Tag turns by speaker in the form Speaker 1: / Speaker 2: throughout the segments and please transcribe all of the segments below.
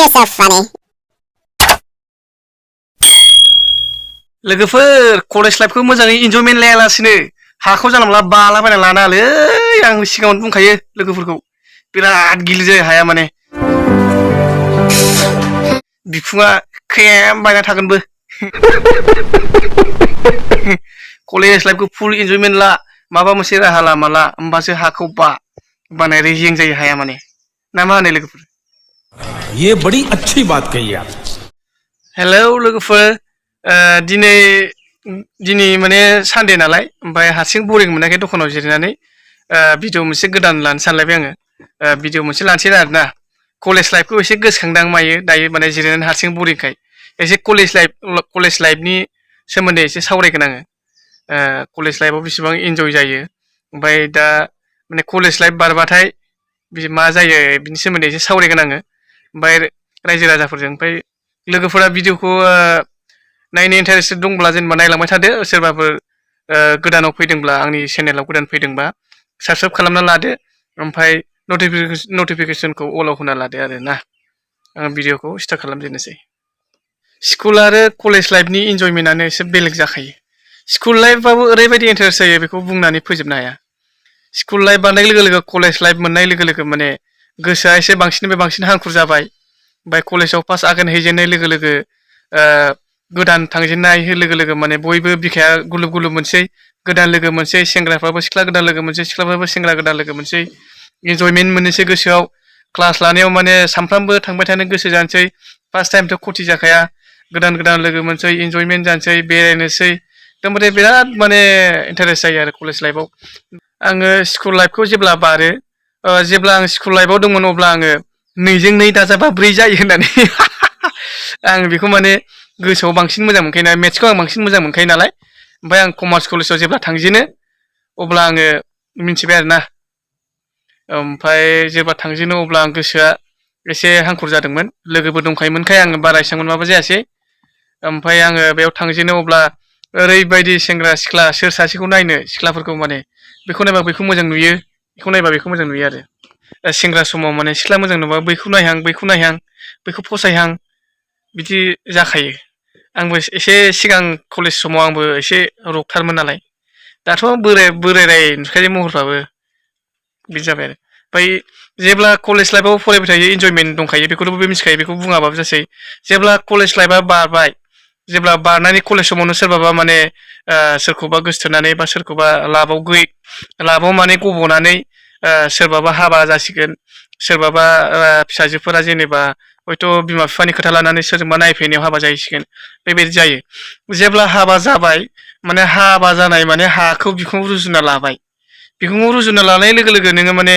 Speaker 1: You're so funny.
Speaker 2: लोगोफोर college लाइफखौ मोजाङै इन्जयमेन्ट लायालासिनो हाखौ जानला मोनला बालाबायना लानाङालै आं सिगाङावनो बुंखायो लोगोफोरखौ बिराद गिलिर जायो हाया माने बिखुङा ख्रेम बायना थागोनबो कलेज लाइफखौ फुल इन्जयमेन्ट ला माबा मोनसे राहा लामा ला होमबासो हाखौ बानाय रेजें जायो हाया माने ना मा होनो लोगोफोर
Speaker 3: ये बड़ी अच्छी बात कही आप
Speaker 2: हेलौ लोगोफोर दिनै माने सानडे नालाय ओमफ्राय हारसिं बरिं मोनाखै दखानाव जिरायनानै भिडिअ मोनसे गोदान लानो सानलायबाय आङो भिडिअ मोनसे लानोसै आरोना कलेज लाइफखौ एसे गोसोखांदां मायो दायो माने जिरायनानै हारसिं बरिंखाय एसे कलेज लाइफनि सोमोन्दै एसे सावरायगोन आङो कलेज लाइफआव बेसेबां इन्जय जायो ओमफ्राय दा माने कलेज लाइफ बारबाथाय मा जायो बिनि सोमोन्दै एसे सावरायगोन आङो ओमफ्राय रायजो राजाफोरजों ओमफ्राय लोगोफोरा भिडिअखौ नायनो इन्टारेस्टेड दंब्ला जेनेबा नायलांबाय थादो सोरबाफोर गोदानाव फैदोंब्ला आंनि चेनेलाव गोदान फैदोंबा साबसक्राइब खालामना लादो ओमफ्राय नटिफिकेसनखौ अलाव होना लादो आरो ना आं भिडिअखौ स्टार्ट खालामजेननोसै स्कुल आरो कलेज लाइफनि इन्जयमेन्टआनो एसे बेलेग जाखायो स्कुल लाइफबाबो ओरैबायदि इन्टारेस्ट जायो बेखौ बुंनानै फोजोबनो हाया स्कुल लाइफ बारनाय लोगो लोगो कलेज लाइफ मोननाय लोगो लोगो माने गोसोआ एसे बांसिननिफ्राय बांसिन हांखुर जाबाय ओमफ्राय कलेजाव फार्स्ट आगान हैजेननाय लोगो लोगो गोदान थांजेननाय लोगो लोगो माने बयबो बिखाया गुलुब गुलुब मोनसै गोदान लोगो मोनसै सेंग्राफ्राबो सिख्ला गोदान लोगो मोनसै सिख्लाफ्राबो सेंग्रा गोदान लोगो मोनसै इन्जयमेन्ट मोननोसै गोसोआव क्लास लानायाव माने सानफ्रामबो थांबाय थानो गोसो जानोसै फार्स्ट टाइमथ' खथि जाखाया गोदान गोदान लोगो मोनसै इन्जयमेन्ट जानोसै बेरायनोसै एकदमबारे बिराद माने इन्टारेस्ट जायो आरो कलेज लाइफआव आङो स्कुल लाइफखौ जेब्ला बारो जेब्ला आं स्कुल लाइफआव दंमोन अब्ला आङो 2 जों 2 दाजाबा 4 जायो होननानै आं बेखौ माने गोसोआव बांसिन मोजां मोनखायो ना मेथ्सखौ आं बांसिन मोजां मोनखायो नालाय ओमफ्राय आं कमार्स कलेजाव जेब्ला थांजेनो अब्ला आङो मिन्थिबाय आरोना ओमफ्राय जेब्ला थांजेनो अब्ला आं गोसोआ एसे हांखुर जादोंमोन लोगोबो दंखायोमोनखाय आङो बारा एसेबां माबा जायासै ओमफ्राय आङो बेयाव थांजेनो अब्ला ओरैबायदि सेंग्रा सिख्ला सोर सासेखौ नायनो सिख्लाफोरखौ माने बेखौ नायबा बेखौ मोजां नुयो बेखौ नायबा बेखौ मोजां नुयो आरो सेंग्रा समाव माने सिख्ला मोजां नुबा बैखौ नायहां बैखौ फसायहां बिदि जाखायो आंबो एसे सिगां कलेज समाव आंबो एसे रकथारमोन नालाय दाथ' बोराय नुखायो महरफ्राबो बिदि जाबाय आरो ओमफ्राय जेब्ला कलेज लाइफआव फरायबाय थायो इन्जयमेन्ट दंखायो बेखौथ' बयबो मिथिखायो बेखौ बुङाबाबो जासै जेब्ला कलेज लाइफआ बारबाय जेब्ला बारनानै कलेज समावनो सोरबाबा माने सोरखौबा गोसोथोनानै बा सोरखौबा लाबाव माने गब'नानै सोरबाबा हाबा जासिगोन सोरबाबा फिसाजोफोरा जेनेबा हयथ' बिमा बिफानि खोथा लानानै सोरजोंबा नायफैनायाव हाबा जाहैसिगोन बेबायदि जायो जेब्ला हाबा जाबाय माने हाबा जानाय माने हाखौ बिखुङाव रुजुना लाबाय बिखुङाव रुजुना लानाय लोगो लोगो नोङो माने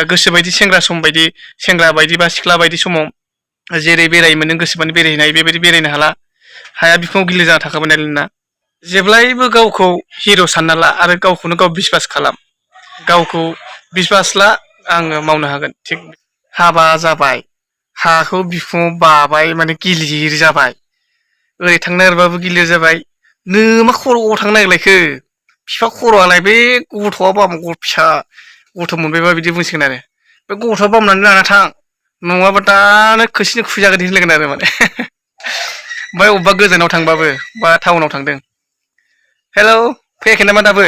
Speaker 2: गोसोबायदि सेंग्रा बायदि बा सिख्ला बायदि समाव जेरै बेरायोमोन नों गोसोबानो बेरायहैनाय बेबायदि बेरायनो हाला हाया बिखुङाव गिलिर जाना थाखाबाय नालाय नोंना जेब्लायबो गावखौ हिर' सानना ला आरो गावखौनो गाव बिश्वास खालाम गावखौ बिश्वास ला आङो मावनो हागोन थिग हाबा जाबाय हाखौ बिखुङाव बाबाय माने गिलिर जाबाय ओरै थांनो नागिरबाबो गिलिर जाबाय नों मा खर'आव थांनो नागिरलायखो बिफा खर'आलाय बे गथ'आ फिसा गथ' मोनबायबा बिदि बुंसिगोन आरो बे गथ'आ बामनानै लाना थां नङाबा दानो खोस्लिजों खुजागोन होनलायगोन आरो माने ओमफ्राय अबेबा गोजानाव थांबाबो बा टाउनाव थांदों हेलौ फैयाखै नामा दाबो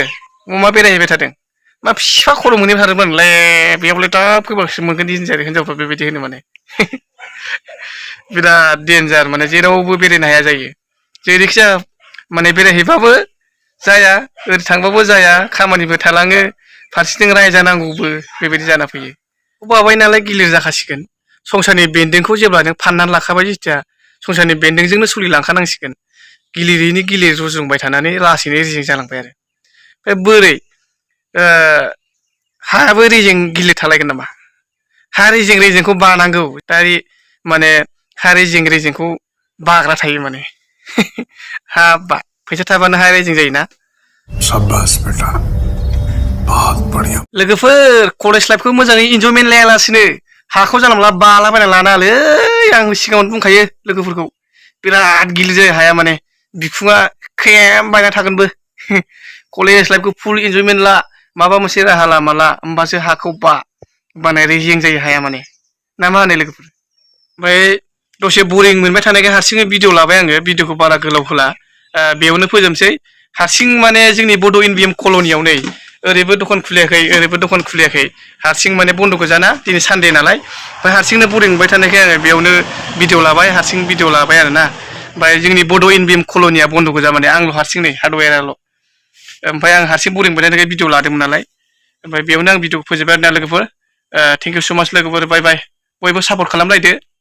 Speaker 2: मा बेरायहैबाय थादों मा फिफा खर' मोनहैबाय थादोंमोनलै बेयावलाय दा फैबासो मोनगोन होनजायो हिनजावफ्रा बेबायदि होनो माने बिराद देन्जार माने जेरावबो बेरायनो हाया जायो जेरैखि जाया माने बेरायहैबाबो जाया ओरै थांबाबो जाया खामानिबो थालाङो फारसेथिं रायजानांगौबो बेबायदि जाना फैयो बाबाय नालाय गिलिर जाखासिगोन संसारनि बेन्दोंखौ जेब्ला नों फाननानै लाखाबाय जेथिया संसारनि बेन्दोंजोंनो सोलिलांखानांसिगोन गिलिरैनो गिलिर रुजुंबाय थानानै लासैनो रेजें जालांबाय आरो ओमफ्राय बोरै हायाबो रेजें गिलिर थालायगोन नामा हा रेजेंखौ बानांगौ दारि माने हा रेजेंखौ बाग्रा थायो माने हाबा फैसा थाबानो हा रेजें जायोना
Speaker 3: शाबाश बेटा बहुत बढ़िया
Speaker 2: लोगोफोर कलेज लाइफखौ मोजाङै इन्जयमेन्ट लायालासिनो हाखौ जानला मोनला बालाबायना लानाङालै आं सिगाङावनो बुंखायो लोगोफोरखौ बिराद गिलिर जायो हाया माने बिखुङा ख्रेम बायना थागोनबो कलेज लाइफखौ फुल इन्जयमेन्ट ला माबा मोनसे राहा लामा ला होमबासो हाखौ बानाय रेजें जायो हाया माने ना मा होनो लोगोफोर ओमफ्राय दसे बरिं मोनबाय थानायखाय हारसिङै भिडिअ लाबाय आङो भिडिअखौ बारा गोलाव होला बेयावनो फोजोबसै हारसिं माने जोंनि बड' इनभिएम कल'नियाव नै ओरैबो दखान खुलियाखै ओरैबो दखान खुलियाखै हारसिं माने बन्द' गोजाना दिनै सानदे नालाय ओमफ्राय हारसिंनो बरिं मोनबाय थानायखाय आङो बेयावनो भिडिअ लाबाय हारसिं भिडिअ लाबाय आरोना ओमफ्राय जोंनि बड' इनभिएम कल'निया बन्द' गोजा माने आंल' हारसिं नै हार्डवेराल' ओमफ्राय आं हारसिं बरिं मोनबाय थानायखाय भिडिअ लादोंमोन नालाय ओमफ्राय बेयावनो आं भिडिअखौ फोजोबबाय आरोना लोगोफोर थेंक इउ स' माच लोगोफोर बाय बाय बयबो सापर्ट खालामलायदो